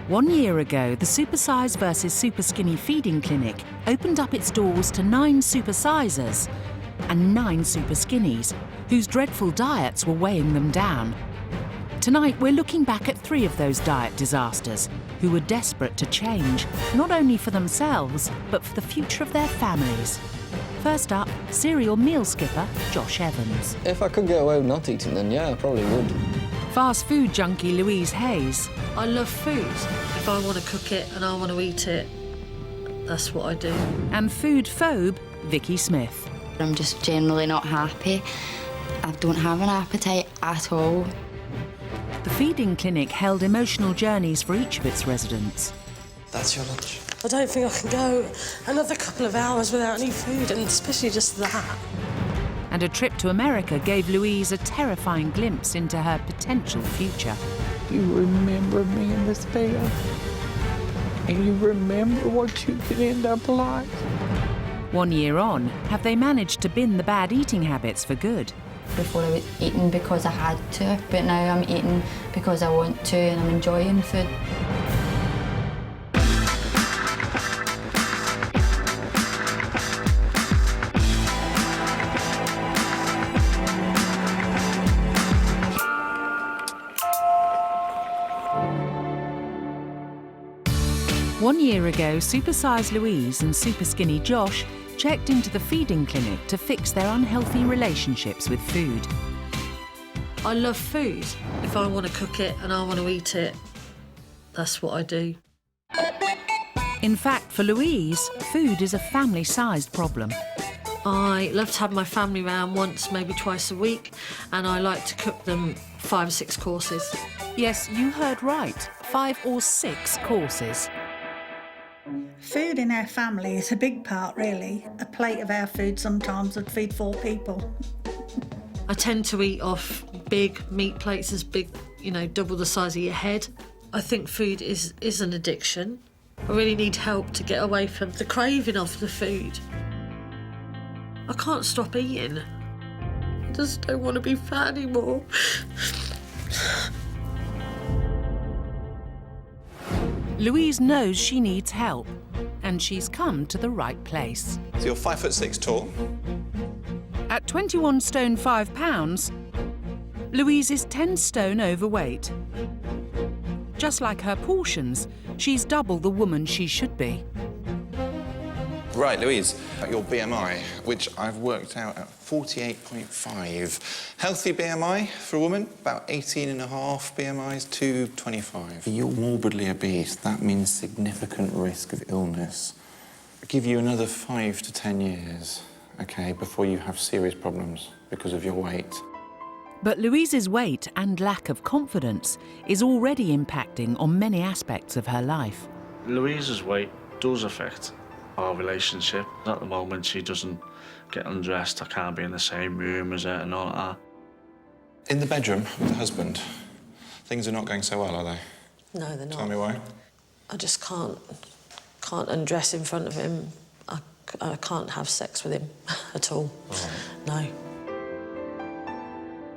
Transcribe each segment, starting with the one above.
1 year ago, the Supersize versus Superskinny feeding clinic opened up its doors to 9 Supersizers and 9 Superskinnies, whose dreadful diets were weighing them down. Tonight, we're looking back at 3 of those diet disasters, who were desperate to change, not only for themselves, but for the future of their families. First up, serial meal skipper Josh Evans. If I could get away with not eating, then yeah, I probably would. Fast food junkie Louise Hayes. I love food. If I want to cook it and I want to eat it, that's what I do. And food phobe Vicki Smith. I'm just generally not happy. I don't have an appetite at all. The feeding clinic held emotional journeys for each of its residents. That's your lunch. I don't think I can go another couple of hours without any food, and especially just that. And a trip to America gave Louise a terrifying glimpse into her potential future. You remember me in despair, and you remember what you could end up like. 1 year on, have they managed to bin the bad eating habits for good? Before I was eating because I had to, but now I'm eating because I want to and I'm enjoying food. One year ago, Supersize Louise and Superskinny Josh checked into the feeding clinic to fix their unhealthy relationships with food. I love food. If I want to cook it and I want to eat it, that's what I do. In fact, for Louise, food is a family-sized problem. I love to have my family round once, maybe twice a week, and I like to cook them 5 or 6 courses. Yes, you heard right, 5 or 6 courses. Food in our family is a big part, really. A plate of our food sometimes would feed 4 people. I tend to eat off big meat plates, as big, double the size of your head. I think food is an addiction. I really need help to get away from the craving of the food. I can't stop eating. I just don't want to be fat anymore. Louise knows she needs help, and she's come to the right place. So you're 5'6" tall. At 21 stone 5 pounds, Louise is 10 stone overweight. Just like her portions, she's double the woman she should be. Right, Louise, your BMI, which I've worked out at 48.5. Healthy BMI for a woman, about 18.5 BMIs to 25. You're morbidly obese. That means significant risk of illness. I'll give you another 5 to 10 years, OK, before you have serious problems because of your weight. But Louise's weight and lack of confidence is already impacting on many aspects of her life. Louise's weight does affect our relationship. At the moment, she doesn't get undressed. I can't be in the same room as her and all that. In the bedroom with the husband, things are not going so well, are they? No, they're not. Tell me why. I just can't undress in front of him. I can't have sex with him at all. Oh. No.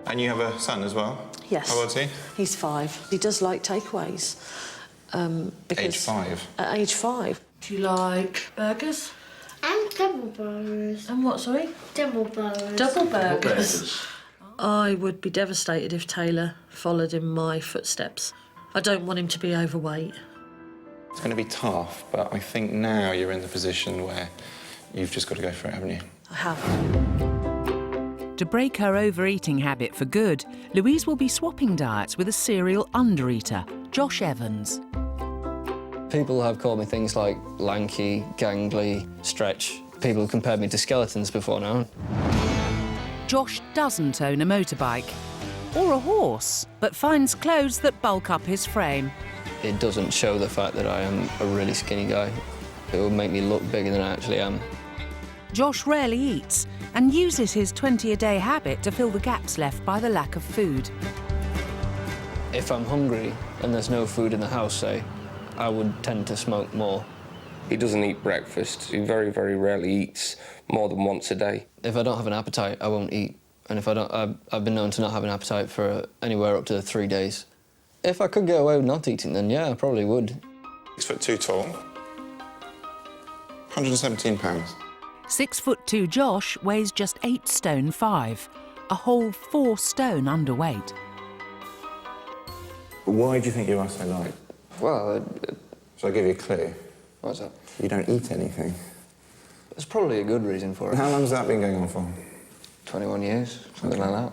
And you have a son as well? Yes. How old is he? He's 5. He does like takeaways. Because Age 5? At age 5. Do you like burgers? And double burgers. And what, sorry? Double burgers. Double burgers. I would be devastated if Taylor followed in my footsteps. I don't want him to be overweight. It's going to be tough, but I think now you're in the position where you've just got to go for it, haven't you? I have. To break her overeating habit for good, Louise will be swapping diets with a serial undereater, Josh Evans. People have called me things like lanky, gangly, stretch. People have compared me to skeletons before now. Josh doesn't own a motorbike or a horse, but finds clothes that bulk up his frame. It doesn't show the fact that I am a really skinny guy. It will make me look bigger than I actually am. Josh rarely eats and uses his 20-a-day habit to fill the gaps left by the lack of food. If I'm hungry and there's no food in the house, say, I would tend to smoke more. He doesn't eat breakfast. He very, very rarely eats more than once a day. If I don't have an appetite, I won't eat. And if I don't, I've been known to not have an appetite for anywhere up to 3 days. If I could get away with not eating, then yeah, I probably would. 6'2" tall, 117 pounds. 6'2" Josh weighs just 8 stone 5, a whole 4 stone underweight. Why do you think you are so light? Well, Shall I give you a clue? what's that? You don't eat anything. There's probably a good reason for it. How long has that been going on for? 21 years, something like that.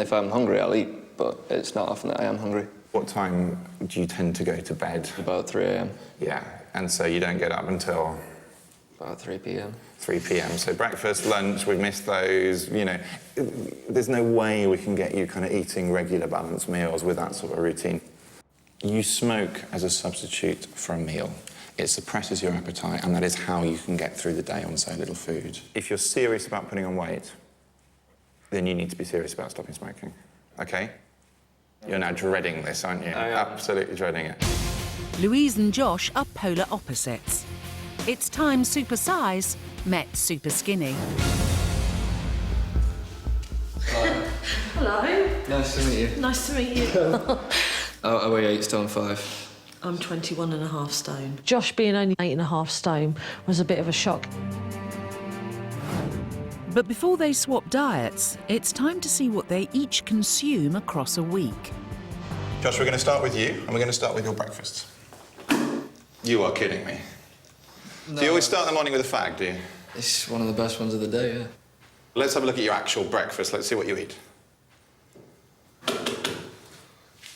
If I'm hungry, I'll eat, but it's not often that I am hungry. What time do you tend to go to bed? About 3 a.m. Yeah, and so you don't get up until? About 3 p.m. 3 p.m. So breakfast, lunch, we've missed those, you know. There's no way we can get you kind of eating regular balanced meals with that sort of routine. You smoke as a substitute for a meal. It suppresses your appetite, and that is how you can get through the day on so little food. If you're serious about putting on weight, then you need to be serious about stopping smoking, OK? You're now dreading this, aren't you? I am. Absolutely dreading it. Louise and Josh are polar opposites. It's time Supersize met Superskinny. Hello. Nice to meet you. Nice to meet you. I weigh 8 stone 5. I'm 21.5 stone. Josh being only 8.5 stone was a bit of a shock. But before they swap diets, it's time to see what they each consume across a week. Josh, we're going to start with you, and we're going to start with your breakfast. You are kidding me. No. Do you always start the morning with a fag, do you? It's one of the best ones of the day, yeah. Let's have a look at your actual breakfast. Let's see what you eat.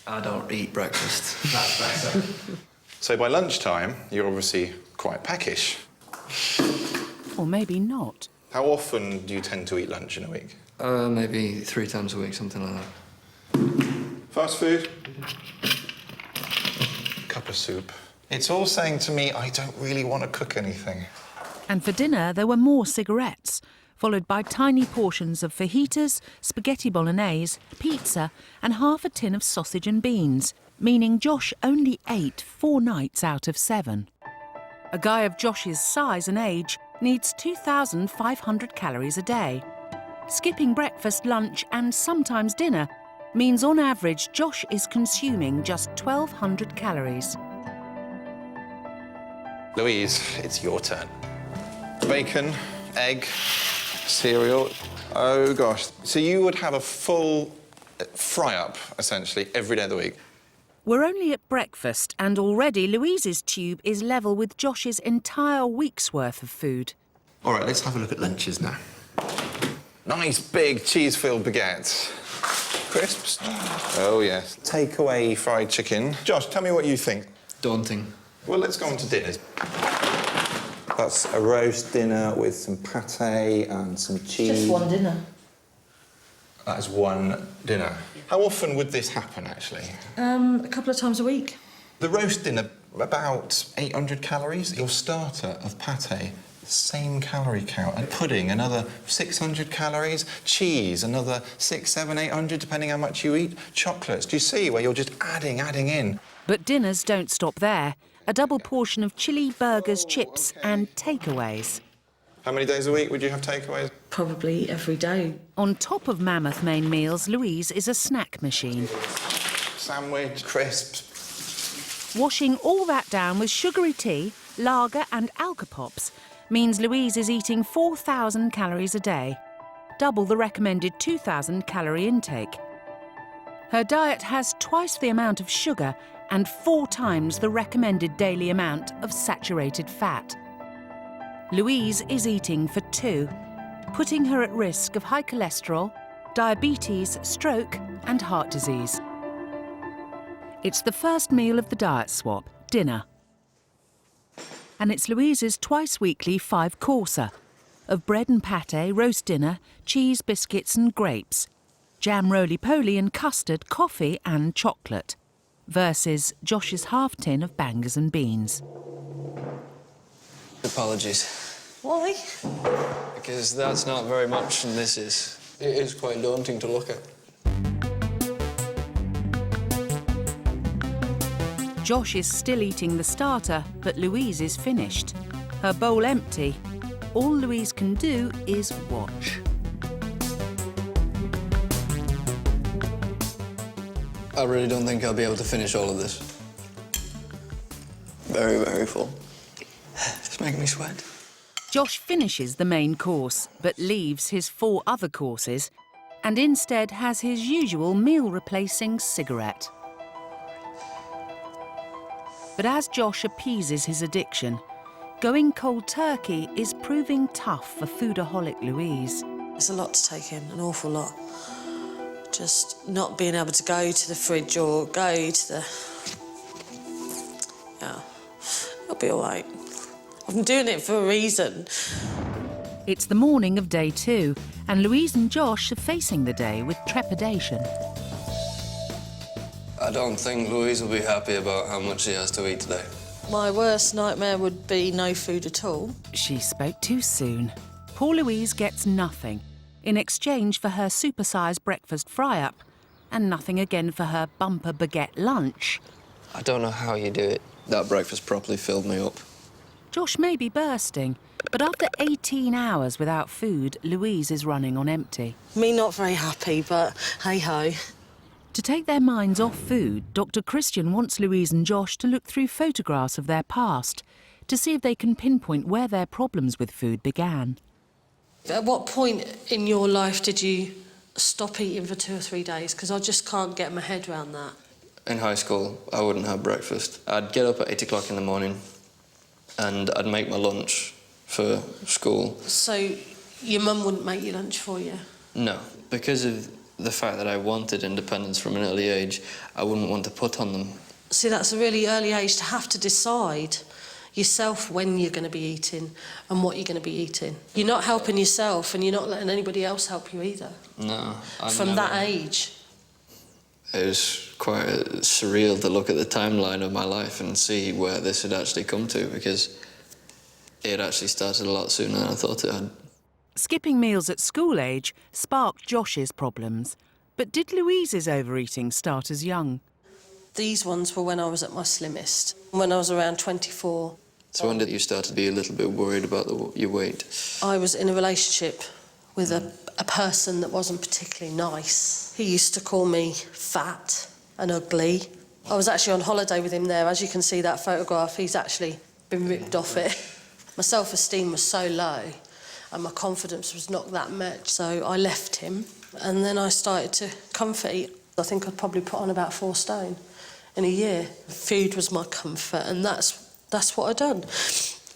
I don't eat breakfast. That's better. So by lunchtime, you're obviously quite peckish. Or maybe not. How often do you tend to eat lunch in a week? Maybe 3 times a week, something like that. Fast food. Cup of soup. It's all saying to me, I don't really want to cook anything. And for dinner, there were more cigarettes, followed by tiny portions of fajitas, spaghetti bolognese, pizza, and half a tin of sausage and beans, meaning Josh only ate 4 nights out of 7. A guy of Josh's size and age needs 2,500 calories a day. Skipping breakfast, lunch, and sometimes dinner means on average Josh is consuming just 1,200 calories. Louise, it's your turn. Bacon, egg, cereal. Oh, gosh. So you would have a full fry-up, essentially, every day of the week? We're only at breakfast, and already Louise's tube is level with Josh's entire week's worth of food. All right, let's have a look at lunches now. Nice big cheese-filled baguette. Crisps. Oh, yes. Takeaway fried chicken. Josh, tell me what you think. Daunting. Well, let's go on to dinners. That's a roast dinner with some pâté and some cheese. Just one dinner. That is one dinner. How often would this happen, actually? A couple of times a week. The roast dinner, about 800 calories. Your starter of pâté, same calorie count. And pudding, another 600 calories. Cheese, another 600, 700, 800, depending how much you eat. Chocolates, do you see where you're just adding in? But dinners don't stop there. A double portion of chili, burgers, chips and takeaways. How many days a week would you have takeaways? Probably every day. On top of mammoth main meals, Louise is a snack machine. Sandwich, crisps. Washing all that down with sugary tea, lager and Alka-Pops means Louise is eating 4,000 calories a day, double the recommended 2,000 calorie intake. Her diet has twice the amount of sugar and 4 times the recommended daily amount of saturated fat. Louise is eating for 2, putting her at risk of high cholesterol, diabetes, stroke and heart disease. It's the first meal of the diet swap, dinner. And it's Louise's twice-weekly 5-courser of bread and pâté, roast dinner, cheese, biscuits and grapes, jam roly-poly and custard, coffee and chocolate, versus Josh's half-tin of bangers and beans. Apologies. Why? Because that's not very much and this is. It is quite daunting to look at. Josh is still eating the starter, but Louise is finished. Her bowl empty. All Louise can do is watch. I really don't think I'll be able to finish all of this. Very, very full. It's making me sweat. Josh finishes the main course, but leaves his 4 other courses and instead has his usual meal-replacing cigarette. But as Josh appeases his addiction, going cold turkey is proving tough for foodaholic Louise. It's a lot to take in, an awful lot. Just not being able to go to the fridge or go to the... Yeah, it'll be all right. I'm doing it for a reason. It's the morning of day 2, and Louise and Josh are facing the day with trepidation. I don't think Louise will be happy about how much she has to eat today. My worst nightmare would be no food at all. She spoke too soon. Poor Louise gets nothing in exchange for her supersized breakfast fry-up and nothing again for her bumper baguette lunch. I don't know how you do it. That breakfast properly filled me up. Josh may be bursting, but after 18 hours without food, Louise is running on empty. Me not very happy, but hey-ho. To take their minds off food, Dr. Christian wants Louise and Josh to look through photographs of their past to see if they can pinpoint where their problems with food began. At what point in your life did you stop eating for 2 or 3 days? Because I just can't get my head around that. In high school, I wouldn't have breakfast. I'd get up at 8 o'clock in the morning and I'd make my lunch for school. So your mum wouldn't make your lunch for you? No, because of the fact that I wanted independence from an early age, I wouldn't want to put on them. See, that's a really early age to have to decide yourself when you're going to be eating and what you're going to be eating. You're not helping yourself and you're not letting anybody else help you either. No. From that age. It was quite surreal to look at the timeline of my life and see where this had actually come to, because it had actually started a lot sooner than I thought it had. Skipping meals at school age sparked Josh's problems. But did Louise's overeating start as young? These ones were when I was at my slimmest, when I was around 24. So when did you start to be a little bit worried about your weight? I was in a relationship with a person that wasn't particularly nice. He used to call me fat and ugly. I was actually on holiday with him there. As you can see that photograph, he's actually been ripped off it. My self-esteem was so low and my confidence was not that much, so I left him and then I started to comfort eat. I think I'd probably put on about 4 stone in a year. Food was my comfort and that's what I'd done.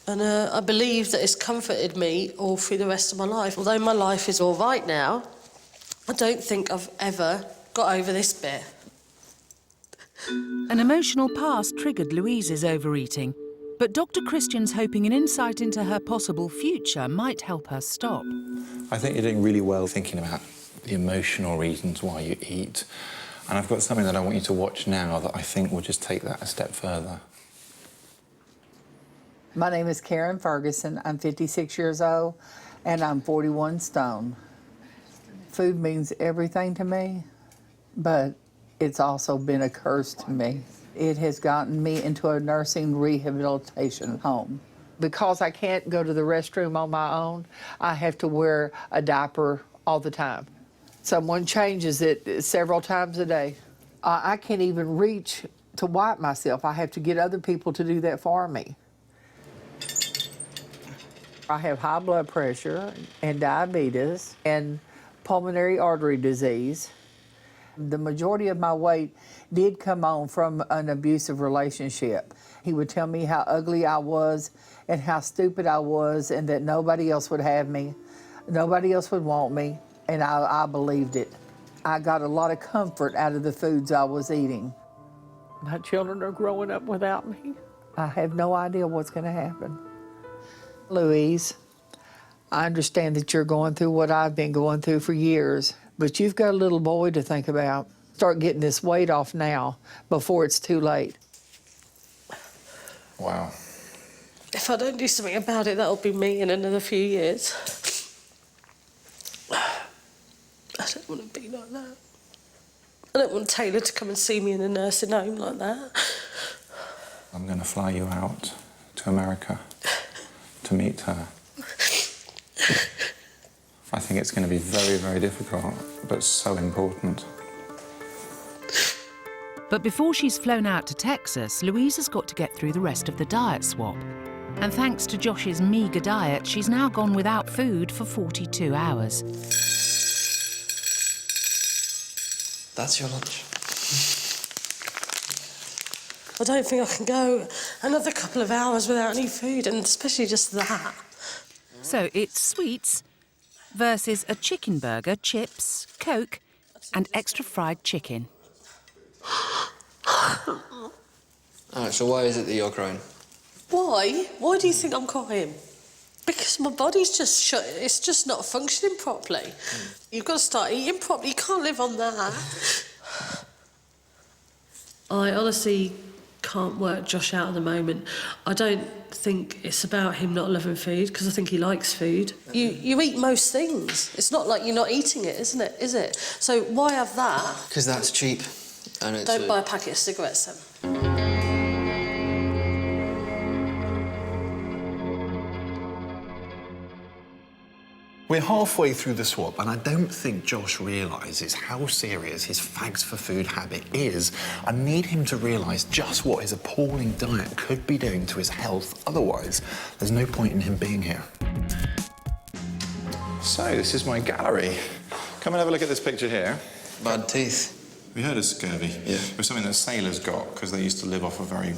And I believe that it's comforted me all through the rest of my life. Although my life is all right now, I don't think I've ever got over this bit. An emotional past triggered Louise's overeating, but Dr. Christian's hoping an insight into her possible future might help her stop. I think you're doing really well thinking about the emotional reasons why you eat. And I've got something that I want you to watch now that I think will just take that a step further. My name is Karen Ferguson. I'm 56 years old, and I'm 41 stone. Food means everything to me, but it's also been a curse to me. It has gotten me into a nursing rehabilitation home. Because I can't go to the restroom on my own, I have to wear a diaper all the time. Someone changes it several times a day. I can't even reach to wipe myself. I have to get other people to do that for me. I have high blood pressure and diabetes and pulmonary artery disease. The majority of my weight did come on from an abusive relationship. He would tell me how ugly I was and how stupid I was and that nobody else would have me, nobody else would want me, and I believed it. I got a lot of comfort out of the foods I was eating. My children are growing up without me. I have no idea what's going to happen. Louise, I understand that you're going through what I've been going through for years, but you've got a little boy to think about. Start getting this weight off now before it's too late. Wow. If I don't do something about it, that'll be me in another few years. I don't want to be like that. I don't want Taylor to come and see me in a nursing home like that. I'm going to fly you out to America to meet her. I think it's going to be very, very difficult, but so important. But before she's flown out to Texas, Louise has got to get through the rest of the diet swap. And thanks to Josh's meagre diet, she's now gone without food for 42 hours. That's your lunch. I don't think I can go another couple of hours without any food, and especially just that. So it's sweets versus a chicken burger, chips, Coke, and extra fried chicken. All right, so why is it that you're crying? Why? Why do you think I'm crying? Because my body's just shut. It's just not functioning properly. You've got to start eating properly. You can't live on that. I honestly can't work Josh out at the moment. I don't think it's about him not loving food, because I think he likes food. You eat most things. It's not like you're not eating it, isn't it? Is it? So why have that? Because that's cheap. And it's Don't buy a packet of cigarettes then. We're halfway through the swap, and I don't think Josh realises how serious his fags for food habit is. I need him to realise just what his appalling diet could be doing to his health. Otherwise, there's no point in him being here. So, this is my gallery. Come and have a look at this picture here. bad teeth. Have you heard of scurvy? Yeah. It was something that sailors got because they used to live off a very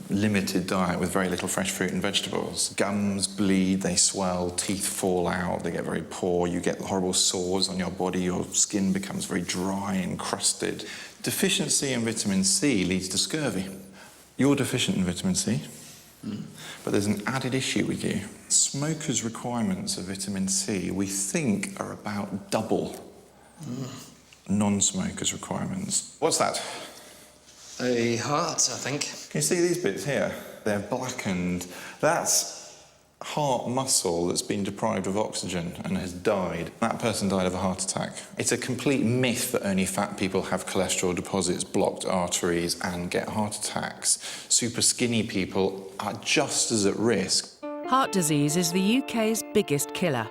limited diet with very little fresh fruit and vegetables. Gums bleed, they swell, teeth fall out, they get very poor, you get horrible sores on your body, your skin becomes very dry and crusted. Deficiency in vitamin C leads to scurvy. You're deficient in vitamin C, but there's an added issue with you. Smokers' requirements of vitamin C, we think, are about double non-smokers' requirements. What's that? A heart, I think. Can you see these bits here? They're blackened. That's heart muscle that's been deprived of oxygen and has died. That person died of a heart attack. It's a complete myth that only fat people have cholesterol deposits, blocked arteries, and get heart attacks. Super skinny people are just as at risk. Heart disease is the UK's biggest killer,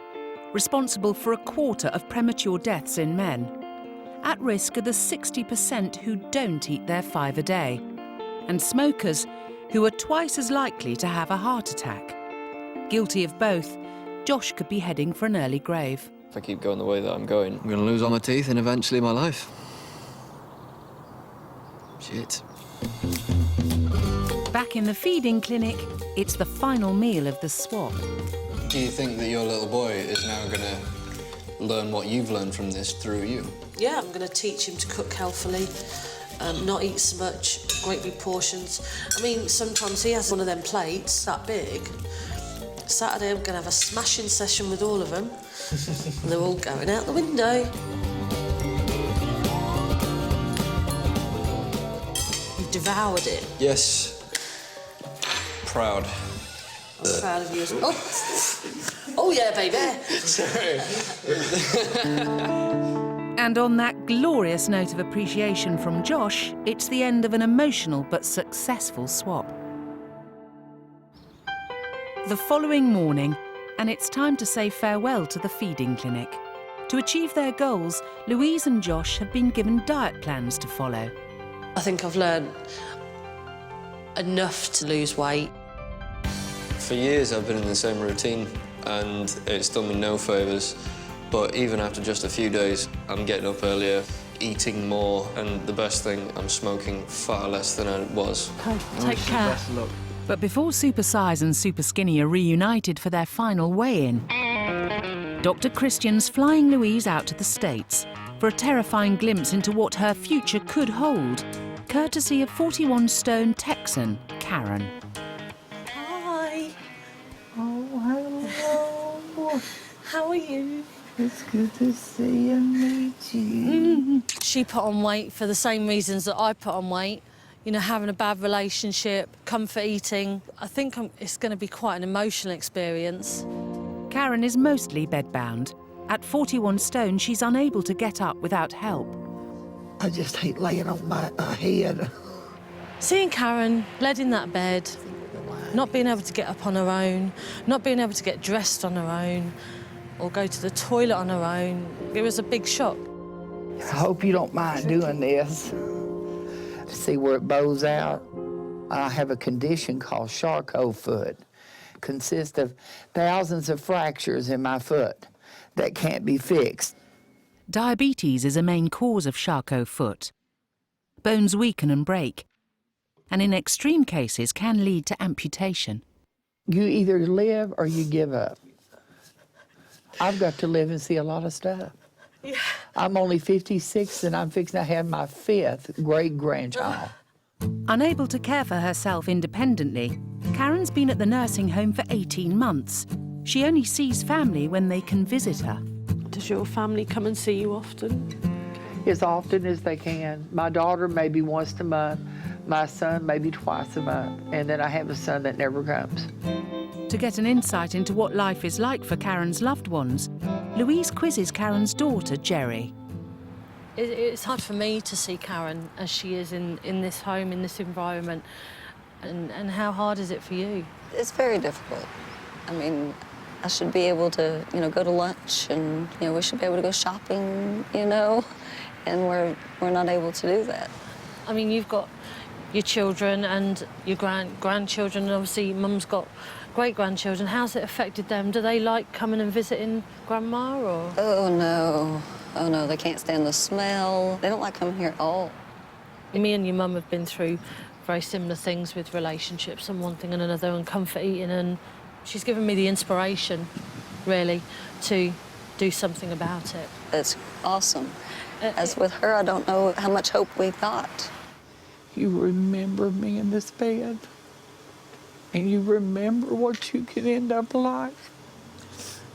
responsible for 1/4 of premature deaths in men. At risk are the 60% who don't eat their 5 a day, and smokers who are twice as likely to have a heart attack. Guilty of both, Josh could be heading for an early grave. If I keep going the way that I'm going, I'm going to lose all my teeth and eventually my life. Shit. Back in the feeding clinic, it's the final meal of the swap. Do you think that your little boy is now going to learn what you've learned from this through you? Yeah, I'm going to teach him to cook healthily, not eat so much, great big portions. I mean, sometimes he has one of them plates that big. Saturday I'm going to have a smashing session with all of them, and they're all going out the window. You've devoured it. Yes. Proud. I'm proud of you as well. Oh yeah, baby. Sorry. And on that glorious note of appreciation from Josh, it's the end of an emotional but successful swap. The following morning, and it's time to say farewell to the feeding clinic. To achieve their goals, Louise and Josh have been given diet plans to follow. I think I've learned enough to lose weight. For years I've been in the same routine and it's done me no favours. But even after just a few days, I'm getting up earlier, eating more, and the best thing, I'm smoking far less than I was. Take care. Best of luck. But before Supersize and Superskinny are reunited for their final weigh-in, Dr. Christian's flying Louise out to the States for a terrifying glimpse into what her future could hold, courtesy of 41-stone Texan Karen. Hi. Oh, hello. How are you? It's good to see and meet you. She put on weight for the same reasons that I put on weight. You know, having a bad relationship, comfort eating. I think it's going to be quite an emotional experience. Karen is mostly bedbound. At 41 stone, she's unable to get up without help. I just hate laying on my head. Seeing Karen led in that bed, not being able to get up on her own, not being able to get dressed on her own, or go to the toilet on her own, it was a big shock. I hope you don't mind doing this. See where it bows out? I have a condition called Charcot foot. Consists of thousands of fractures in my foot that can't be fixed. Diabetes is a main cause of Charcot foot. Bones weaken and break, and in extreme cases can lead to amputation. You either live or you give up. I've got to live and see a lot of stuff. Yeah. I'm only 56 and I'm fixing to have my 5th great-grandchild. Unable to care for herself independently, Karen's been at the nursing home for 18 months. She only sees family when they can visit her. Does your family come and see you often? As often as they can. My daughter maybe once a month, my son maybe twice a month, and then I have a son that never comes. To get an insight into what life is like for Karen's loved ones, Louise quizzes Karen's daughter, Jerry. It's hard for me to see Karen as she is in this home, in this environment. And how hard is it for you? It's very difficult. I mean, I should be able to, go to lunch and, we should be able to go shopping, and we're not able to do that. I mean, you've got your children and your grandchildren, and obviously Mum's got great-grandchildren. How's it affected them? Do they like coming and visiting Grandma, or...? Oh, no, they can't stand the smell. They don't like coming here at all. Me and your mum have been through very similar things with relationships and one thing and another and comfort eating, and she's given me the inspiration, really, to do something about it. It's awesome. As with her, I don't know how much hope we've got. You remember me in this bed, and you remember what you can end up like.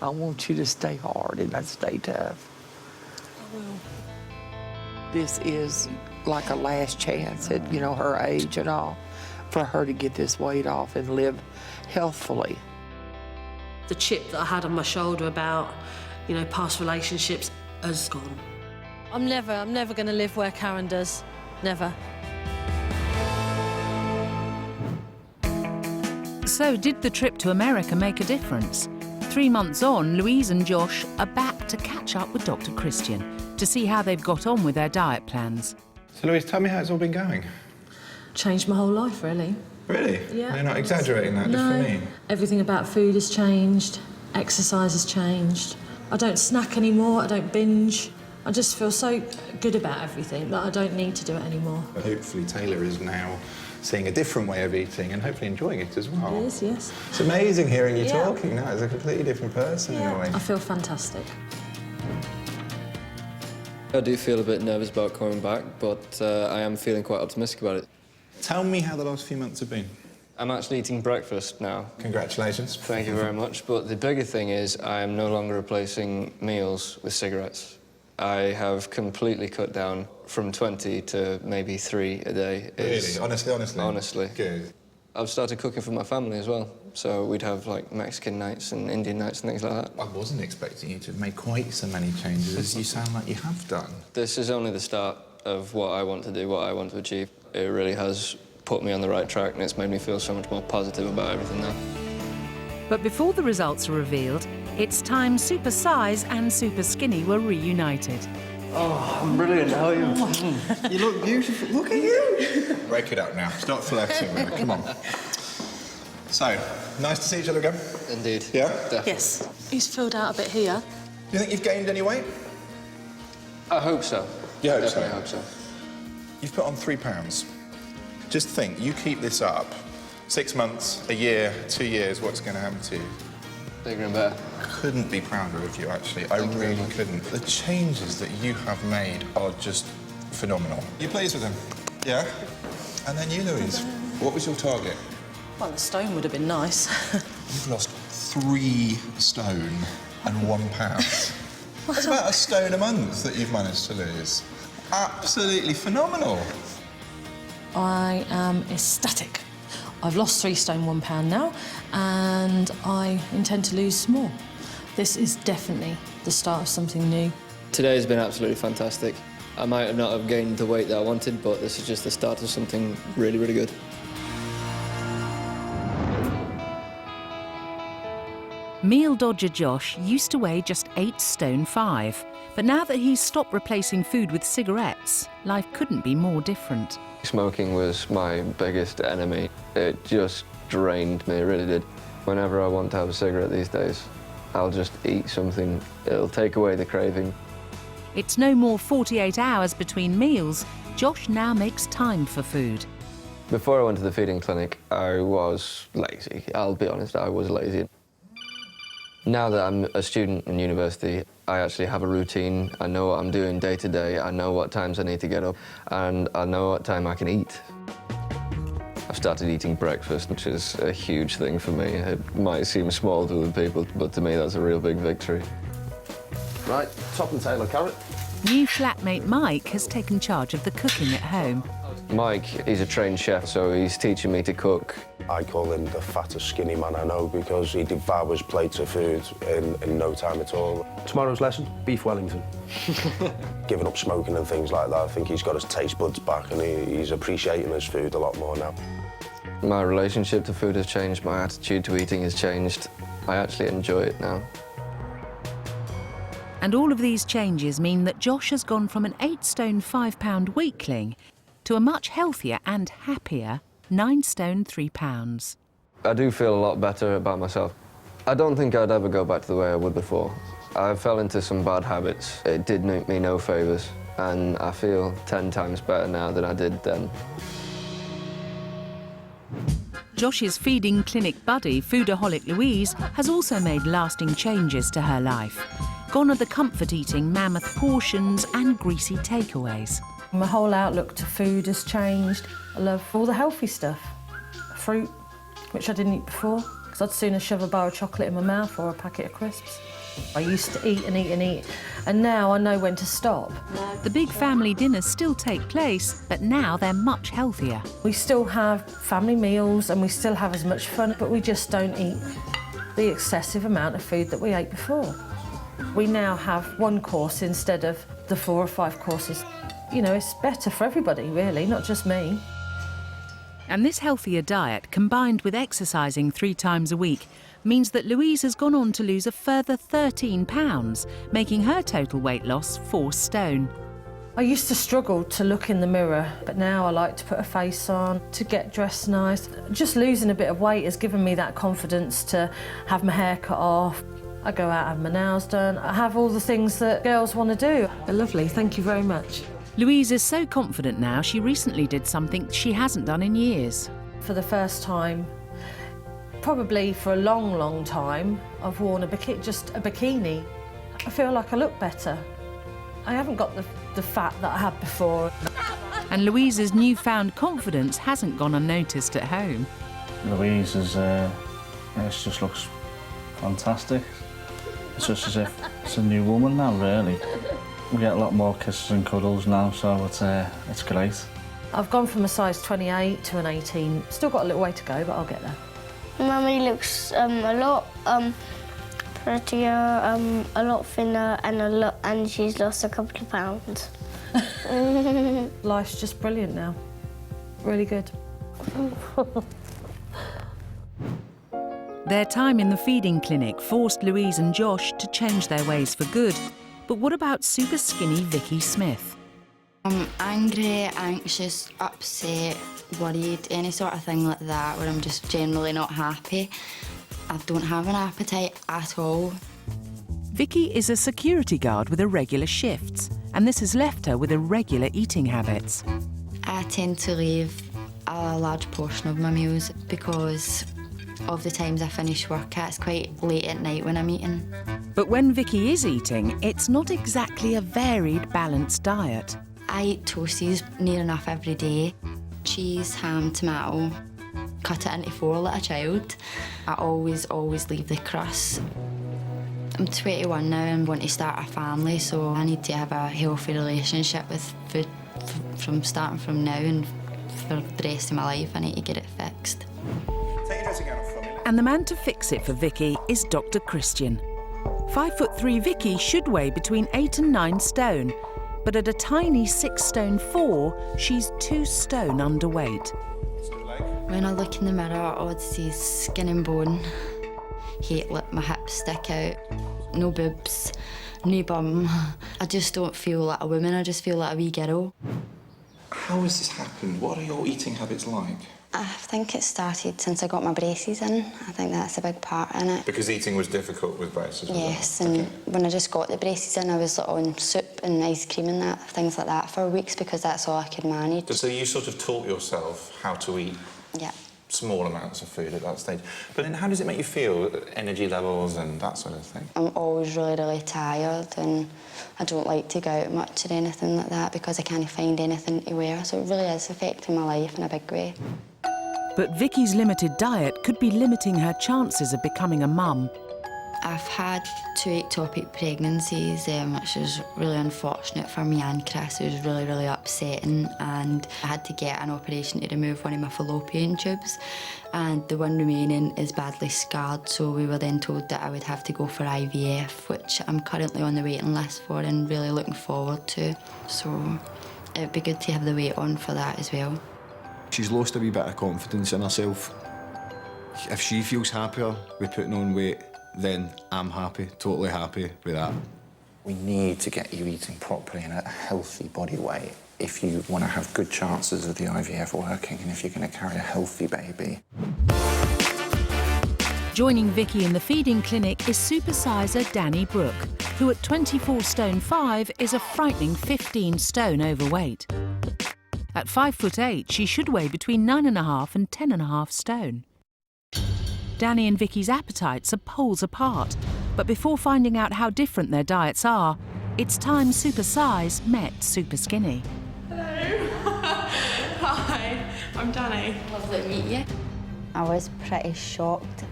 I want you to stay hard and stay tough. I will. This is like a last chance at, her age and all, for her to get this weight off and live healthfully. The chip that I had on my shoulder about, past relationships has gone. I'm never going to live where Karen does. Never. So did the trip to America make a difference? 3 months on, Louise and Josh are back to catch up with Dr. Christian to see how they've got on with their diet plans. So, Louise, tell me how it's all been going. Changed my whole life, really. Really? Yeah. You're not exaggerating that, just for me? Everything about food has changed. Exercise has changed. I don't snack anymore. I don't binge. I just feel so good about everything that I don't need to do it anymore. Hopefully Taylor is now seeing a different way of eating and hopefully enjoying it as well. It is, yes. It's amazing hearing you talking now as a completely different person in a way. I feel fantastic. I do feel a bit nervous about coming back, but I am feeling quite optimistic about it. Tell me how the last few months have been. I'm actually eating breakfast now. Congratulations. Thank you very much. But the bigger thing is I am no longer replacing meals with cigarettes. I have completely cut down from 20 to maybe 3 a day. Really? Honestly? Honestly. Good. I've started cooking for my family as well. So we'd have, like, Mexican nights and Indian nights and things like that. I wasn't expecting you to have made quite so many changes as you sound like you have done. This is only the start of what I want to do, what I want to achieve. It really has put me on the right track, and it's made me feel so much more positive about everything now. But before the results are revealed, it's time Supersize and Superskinny were reunited. Oh, I'm brilliant. How are you? You look beautiful. Look at you. Break it up now. Stop flirting with me. Come on. So, nice to see each other again. Indeed. Yeah? Definitely. Yes. He's filled out a bit here. Do you think you've gained any weight? I hope so. You hope Definitely so? hope so. You've put on 3 pounds. Just think, you keep this up, 6 months, a year, 2 years, what's going to happen to you? Bigger and better. Couldn't be prouder of you, actually. I really couldn't. The changes that you have made are just phenomenal. You pleased with them? Yeah? And then you, Louise, what was your target? Well, a stone would have been nice. You've lost 3 stone and 1 pound. That's about a stone a month that you've managed to lose. Absolutely phenomenal. I am ecstatic. I've lost 3 stone, 1 pound now, and I intend to lose more. This is definitely the start of something new. Today has been absolutely fantastic. I might not have gained the weight that I wanted, but this is just the start of something really, really good. Meal dodger Josh used to weigh just 8 stone 5, but now that he's stopped replacing food with cigarettes, life couldn't be more different. Smoking was my biggest enemy. It just drained me, it really did. Whenever I want to have a cigarette these days, I'll just eat something. It'll take away the craving. It's no more 48 hours between meals. Josh now makes time for food. Before I went to the feeding clinic, I was lazy. I'll be honest, I was lazy. Now that I'm a student in university, I actually have a routine. I know what I'm doing day to day. I know what times I need to get up, and I know what time I can eat. I've started eating breakfast, which is a huge thing for me. It might seem small to other people, but to me that's a real big victory. Right, top and tail of carrot. New flatmate Mike has taken charge of the cooking at home. Mike, he's a trained chef, so he's teaching me to cook. I call him the fattest skinny man I know because he devours plates of food in no time at all. Tomorrow's lesson, beef Wellington. Giving up smoking and things like that, I think he's got his taste buds back and he's appreciating his food a lot more now. My relationship to food has changed, my attitude to eating has changed. I actually enjoy it now. And all of these changes mean that Josh has gone from an 8 stone 5 pound weakling to a much healthier and happier 9 stone 3 pounds. I do feel a lot better about myself. I don't think I'd ever go back to the way I would before. I fell into some bad habits. It did me no favours, and I feel 10 times better now than I did then. Josh's feeding clinic buddy, foodaholic Louise, has also made lasting changes to her life. Gone are the comfort-eating mammoth portions and greasy takeaways. My whole outlook to food has changed. I love all the healthy stuff. Fruit, which I didn't eat before, because I'd sooner shove a bar of chocolate in my mouth or a packet of crisps. I used to eat and eat and eat, and now I know when to stop. The big family dinners still take place, but now they're much healthier. We still have family meals and we still have as much fun, but we just don't eat the excessive amount of food that we ate before. We now have one course instead of the 4 or 5 courses. You know, it's better for everybody, really, not just me. And this healthier diet, combined with exercising 3 times a week, means that Louise has gone on to lose a further 13 pounds, making her total weight loss 4 stone. I used to struggle to look in the mirror, but now I like to put a face on, to get dressed nice. Just losing a bit of weight has given me that confidence to have my hair cut off. I go out and have my nails done. I have all the things that girls want to do. They're lovely, thank you very much. Louise is so confident now, she recently did something she hasn't done in years. For the first time, probably for a long, long time, I've worn just a bikini. I feel like I look better. I haven't got the fat that I had before. And Louise's newfound confidence hasn't gone unnoticed at home. Louise is, she just looks fantastic. It's just as if it's a new woman now, really. We get a lot more kisses and cuddles now, so it's great. I've gone from a size 28 to an 18. Still got a little way to go, but I'll get there. Mummy looks a lot prettier, a lot thinner, and she's lost a couple of pounds. Life's just brilliant now. Really good. Their time in the feeding clinic forced Louise and Josh to change their ways for good. But what about super skinny Vicki Smith? I'm angry, anxious, upset, worried, any sort of thing like that where I'm just generally not happy. I don't have an appetite at all. Vicki is a security guard with irregular shifts, and this has left her with irregular eating habits. I tend to leave a large portion of my meals because of the times I finish work at. It's quite late at night when I'm eating. But when Vicki is eating, it's not exactly a varied, balanced diet. I eat toasties near enough every day. Cheese, ham, tomato. Cut it into 4 like a child. I always leave the crust. I'm 21 now and want to start a family, so I need to have a healthy relationship with food from starting from now, and for the rest of my life I need to get it fixed. And the man to fix it for Vicki is Dr. Christian. 5'3" Vicki should weigh between 8 and 9 stone, but at a tiny 6 stone 4, she's 2 stone underweight. When I look in the mirror, all I see is skin and bone. hate let my hips stick out, no boobs, no bum. I just don't feel like a woman, I just feel like a wee girl. How has this happened? What are your eating habits like? I think it started since I got my braces in. I think that's a big part in it. Because eating was difficult with braces? Yes, and when I just got the braces in, I was like, on soup and ice cream and that, things like that for weeks because that's all I could manage. So you sort of taught yourself how to eat Yeah. small amounts of food at that stage. But then how does it make you feel, energy levels and that sort of thing? I'm always really, really tired and I don't like to go out much or anything like that because I can't find anything to wear, so it really is affecting my life in a big way. But Vicky's limited diet could be limiting her chances of becoming a mum. I've had 2 ectopic pregnancies, which is really unfortunate for me and Chris. It was really, really upsetting, and I had to get an operation to remove one of my fallopian tubes, and the one remaining is badly scarred, so we were then told that I would have to go for IVF, which I'm currently on the waiting list for and really looking forward to. So it'd be good to have the weight on for that as well. She's lost a wee bit of confidence in herself. If she feels happier with putting on weight, then I'm happy, totally happy with that. We need to get you eating properly in a healthy body weight if you want to have good chances of the IVF working and if you're going to carry a healthy baby. Joining Vicky in the feeding clinic is supersizer Danny Brooke, who at 24 stone 5 is a frightening 15 stone overweight. At 5'8", she should weigh between 9.5 and 10.5 stone. Danny and Vicky's appetites are poles apart, but before finding out how different their diets are, it's time Supersize met Superskinny. Hello. Hi, I'm Danny. Lovely to meet you. I was pretty shocked.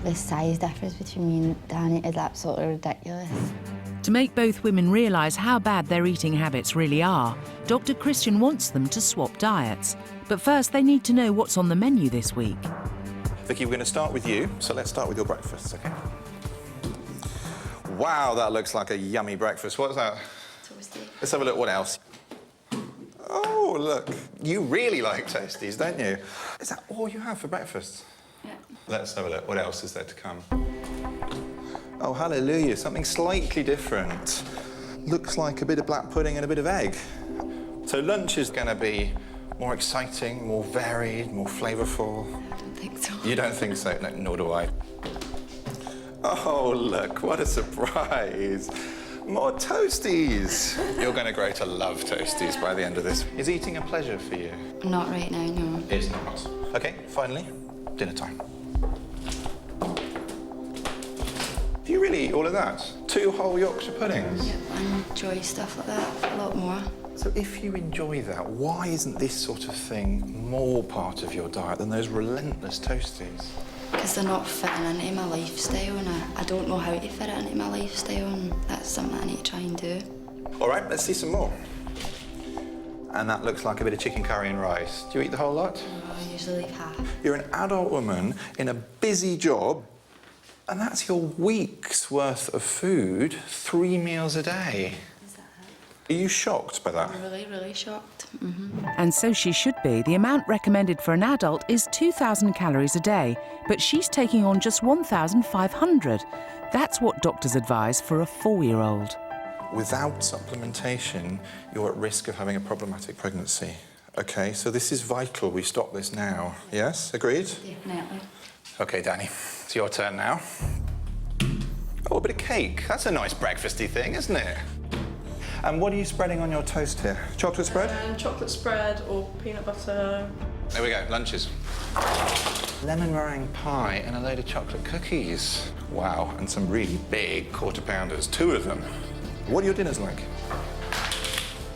The size difference between me and Danny is absolutely ridiculous. To make both women realise how bad their eating habits really are, Dr. Christian wants them to swap diets. But first, they need to know what's on the menu this week. Vicky, we're going to start with you, so let's start with your breakfast, OK? Wow, that looks like a yummy breakfast. What's that? Toasty. Let's have a look. What else? Oh, look. You really like toasties, don't you? Is that all you have for breakfast? Yeah. Let's have a look. What else is there to come? Oh, hallelujah. Something slightly different. Looks like a bit of black pudding and a bit of egg. So lunch is going to be more exciting, more varied, more flavourful. I don't think so. You don't think so? No, nor do I. Oh, look, what a surprise. More toasties. You're going to grow to love toasties by the end of this. Is eating a pleasure for you? Not right now, no. It's not. OK, finally, dinner time. Do you really eat all of that? 2 whole Yorkshire puddings? Yeah, I enjoy stuff like that a lot more. So if you enjoy that, why isn't this sort of thing more part of your diet than those relentless toasties? Because they're not fitting into my lifestyle, and I don't know how to fit it into my lifestyle, and that's something I need to try and do. All right, let's see some more. And that looks like a bit of chicken curry and rice. Do you eat the whole lot? No, I usually leave half. You're an adult woman in a busy job, and that's your week's worth of food, 3 meals a day. Is that Are you shocked by that? I'm really, really shocked. And so she should be. The amount recommended for an adult is 2,000 calories a day, but she's taking on just 1,500. That's what doctors advise for a 4-year-old. Without supplementation, you're at risk of having a problematic pregnancy. OK, so this is vital. We stop this now. Yes? Agreed? Definitely. OK, Danny, it's your turn now. Oh, a bit of cake. That's a nice breakfasty thing, isn't it? And what are you spreading on your toast here? Chocolate spread? Chocolate spread or peanut butter. There we go, lunches. Lemon meringue pie and a load of chocolate cookies. Wow, and some really big quarter pounders, 2 of them. What are your dinners like?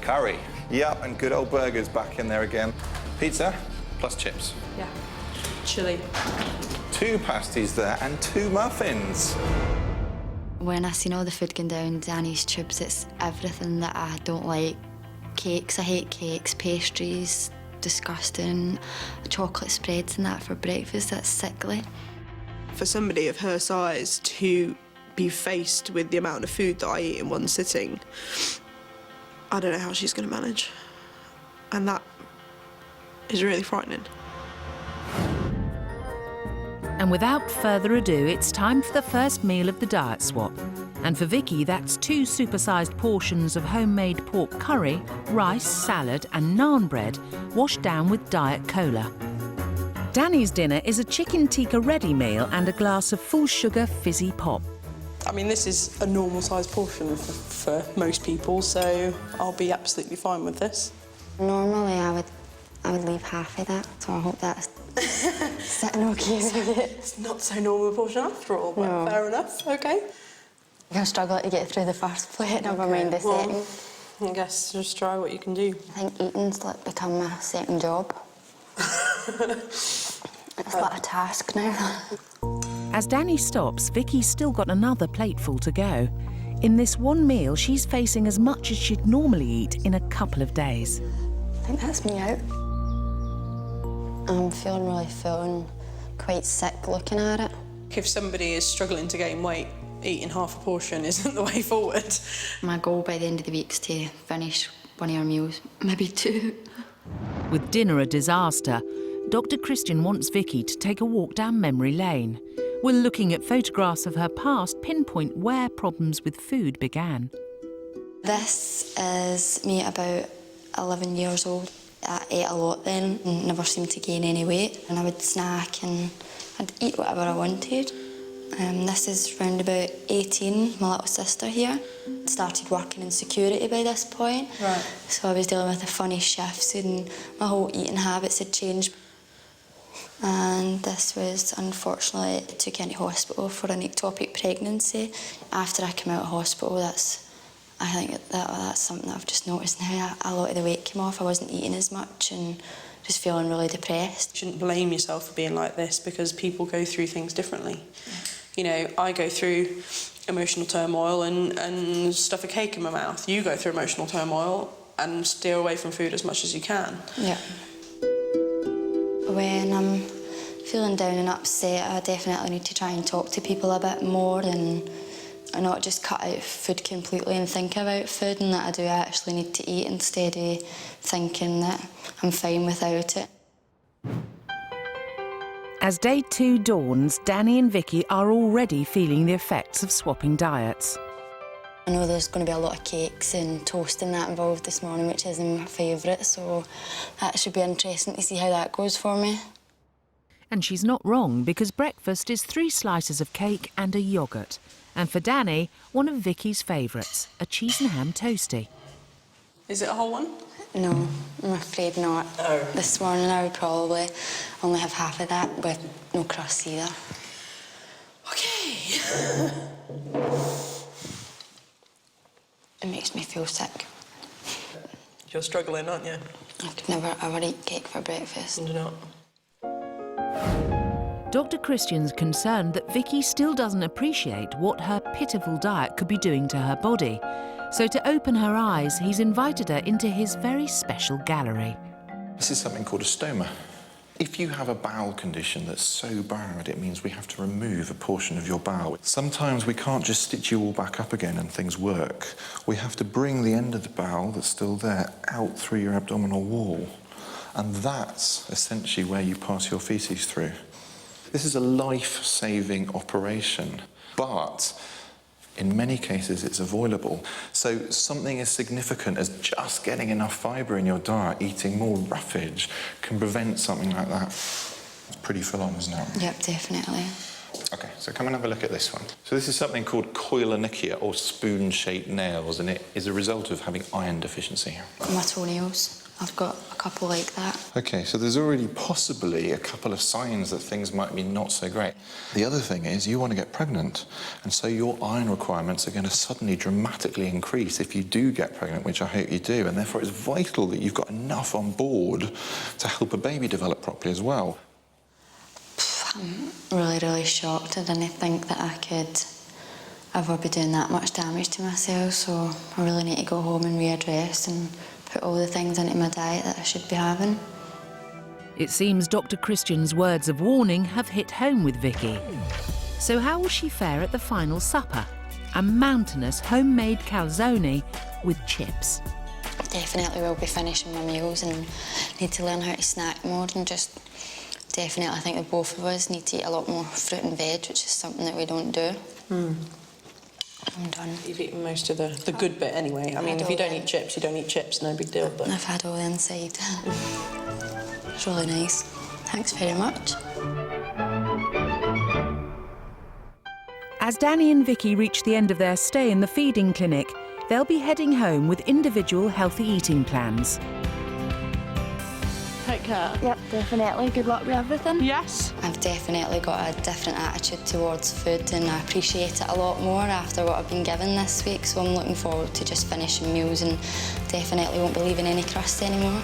Curry. Yep, and good old burgers back in there again. Pizza plus chips. Yeah. Chili. 2 pasties there and 2 muffins. When I seen all the food going down Danny's tubes, it's everything that I don't like. Cakes, I hate cakes, pastries, disgusting. Chocolate spreads and that for breakfast, that's sickly. For somebody of her size to be faced with the amount of food that I eat in one sitting, I don't know how she's going to manage. And that is really frightening. And without further ado, it's time for the first meal of the diet swap. And for Vicki, that's 2 supersized portions of homemade pork curry, rice, salad and naan bread washed down with diet cola. Danny's dinner is a chicken tikka ready meal and a glass of full sugar fizzy pop. I mean, this is a normal sized portion for most people, so I'll be absolutely fine with this. Normally I would leave half of that, so I hope that's sitting okay with it. It's not so normal a portion after all, but No. fair enough, okay. You're going to struggle to get through the first plate, never mind the second. I guess just try what you can do. I think eating's like become my second job. It's like a task now. As Danny stops, Vicky's still got another plateful to go. In this one meal, she's facing as much as she'd normally eat in a couple of days. I think that's me out. I'm feeling really full and quite sick looking at it. If somebody is struggling to gain weight, eating half a portion isn't the way forward. My goal by the end of the week is to finish one of our meals, maybe 2. With dinner a disaster, Dr. Christian wants Vicky to take a walk down memory lane. Will looking at photographs of her past pinpoint where problems with food began. This is me at about 11 years old. I ate a lot then and never seemed to gain any weight. And I would snack and I'd eat whatever I wanted. This is round about 18, my little sister here. Started working in security by this point. Right. So I was dealing with the funny shifts and my whole eating habits had changed. And this was, unfortunately, took into hospital for an ectopic pregnancy. After I came out of hospital, I think that's something that I've just noticed now. A lot of the weight came off. I wasn't eating as much and just feeling really depressed. You shouldn't blame yourself for being like this because people go through things differently. You know, I go through emotional turmoil and stuff a cake in my mouth. You go through emotional turmoil and steer away from food as much as you can. Yeah. When I'm feeling down and upset, I definitely need to try and talk to people a bit more and not just cut out food completely and think about food and that I do actually need to eat instead of thinking that I'm fine without it. As day 2 dawns, Danny and Vicky are already feeling the effects of swapping diets. I know there's going to be a lot of cakes and toast and that involved this morning, which isn't my favourite, so that should be interesting to see how that goes for me. And she's not wrong, because breakfast is 3 slices of cake and a yoghurt. And for Danny, one of Vicky's favourites, a cheese and ham toastie. Is it a whole one? No, I'm afraid not. Oh. This morning I would probably only have half of that with no crust either. Okay. It makes me feel sick. You're struggling, aren't you? I could never ever eat cake for breakfast. Do not. Dr. Christian's concerned that Vicky still doesn't appreciate what her pitiful diet could be doing to her body. So to open her eyes, he's invited her into his very special gallery. This is something called a stoma. If you have a bowel condition that's so bad, it means we have to remove a portion of your bowel. Sometimes we can't just stitch you all back up again and things work. We have to bring the end of the bowel that's still there out through your abdominal wall. And that's essentially where you pass your faeces through. This is a life-saving operation, but in many cases it's avoidable. So something as significant as just getting enough fibre in your diet, eating more roughage, can prevent something like that. It's pretty full on, isn't it? Yep, definitely. Okay, so come and have a look at this one. So this is something called koilonychia, or spoon-shaped nails, and it is a result of having iron deficiency. My toenails, I've got a couple like that. Okay, so there's already possibly a couple of signs that things might be not so great. The other thing is you want to get pregnant, and so your iron requirements are going to suddenly dramatically increase if you do get pregnant, which I hope you do, and therefore it's vital that you've got enough on board to help a baby develop properly as well. I'm really, really shocked. I didn't think that I could ever be doing that much damage to myself, so I really need to go home and readdress and put all the things into my diet that I should be having. It seems Dr. Christian's words of warning have hit home with Vicky. So how will she fare at the final supper? A mountainous homemade calzone with chips. Definitely will be finishing my meals and need to learn how to snack more and just Definitely, I think that both of us need to eat a lot more fruit and veg, which is something that we don't do. I'm done. You've eaten most of the good bit anyway. I mean, if you don't eat chips, you don't eat chips, no big deal. But I've had all the inside. It's really nice. Thanks very much. As Danny and Vicki reach the end of their stay in the feeding clinic, they'll be heading home with individual healthy eating plans. Take care. Yep, definitely. Good luck with everything. Yes. I've definitely got a different attitude towards food and I appreciate it a lot more after what I've been given this week, so I'm looking forward to just finishing meals and definitely won't be leaving any crust anymore.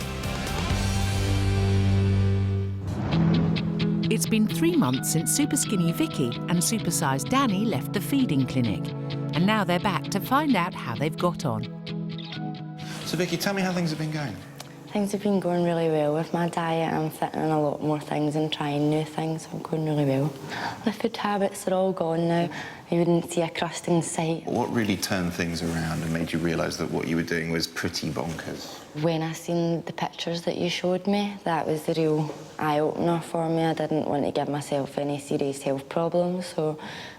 It's been 3 months since Superskinny Vicki and Supersize Danny left the feeding clinic, and now they're back to find out how they've got on. So, Vicki, tell me how things have been going. Things have been going really well with my diet. I'm fitting in a lot more things and trying new things. I'm going really well. The food habits are all gone now. You wouldn't see a crust in sight. What really turned things around and made you realise that what you were doing was pretty bonkers? When I seen the pictures that you showed me, that was the real eye-opener for me. I didn't want to give myself any serious health problems, so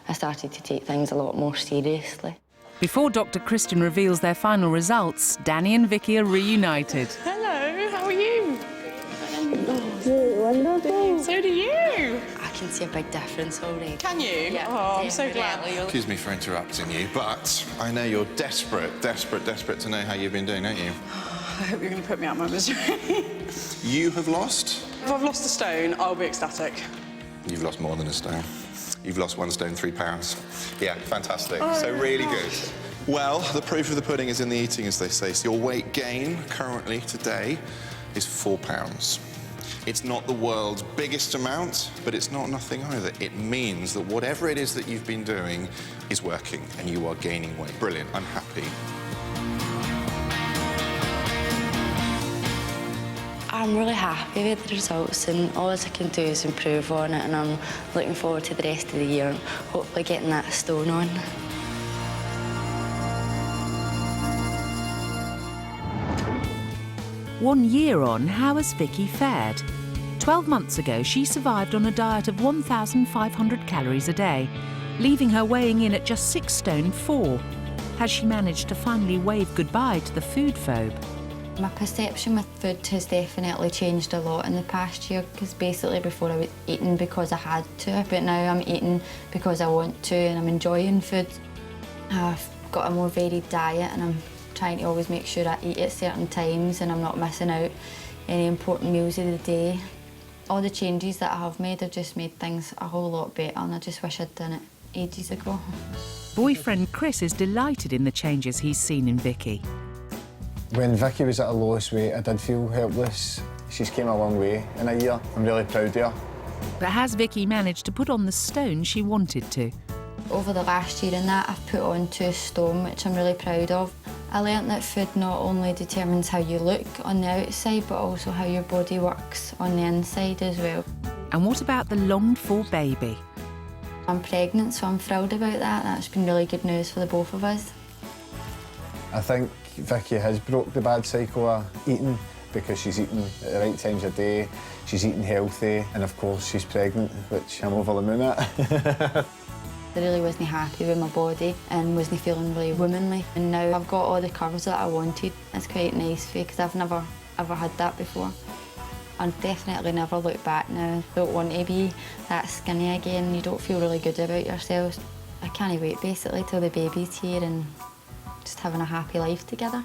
I started to take things a lot more seriously. Before Dr. Kristen reveals their final results, Danny and Vicki are reunited. Hello, how are you? Wonderful. So do you. I can see a big difference already. Can you? Yeah, oh, I'm so glad. Excuse me for interrupting you, but I know you're desperate to know how you've been doing, don't you? I hope you're going to put me out of my misery. You have lost? if I've lost a stone, I'll be ecstatic. You've lost more than a stone. You've lost 1 stone, 3 pounds. Yeah, fantastic. Oh, so really gosh. good. Well, the proof of the pudding is in the eating, as they say. So your weight gain currently today is 4 pounds. It's not the world's biggest amount, but it's not nothing either. It means that whatever it is that you've been doing is working and you are gaining weight. Brilliant, I'm happy. I'm really happy with the results and all I can do is improve on it, and I'm looking forward to the rest of the year and hopefully getting that stone on. One year on, how has Vicki fared? 12 months ago, she survived on a diet of 1,500 calories a day, leaving her weighing in at just 6 stone 4. Has she managed to finally wave goodbye to the food phobe? My perception with food has definitely changed a lot in the past year, because basically before I was eating because I had to, but now I'm eating because I want to and I'm enjoying food. I've got a more varied diet and I'm trying to always make sure I eat at certain times and I'm not missing out any important meals of the day. All the changes that I have made have just made things a whole lot better, and I just wish I'd done it ages ago. Boyfriend Chris is delighted in the changes he's seen in Vicki. When Vicki was at her lowest weight, I did feel helpless. She's came a long way in a year. I'm really proud of her. But has Vicki managed to put on the stone she wanted to? Over the last year and that, I've put on 2 stone, which I'm really proud of. I learnt that food not only determines how you look on the outside, but also how your body works on the inside as well. And what about the longed-for baby? I'm pregnant, so I'm thrilled about that. That's been really good news for the both of us. I think Vicki has broke the bad cycle of eating, because she's eating at the right times of day, she's eating healthy, and of course she's pregnant, which I'm over the moon at. I really wasn't happy with my body and wasn't feeling really womanly. And now I've got all the curves that I wanted. It's quite nice because I've never ever had that before. I'll definitely never look back now. I don't want to be that skinny again. You don't feel really good about yourself. I can't wait basically till the baby's here and just having a happy life together.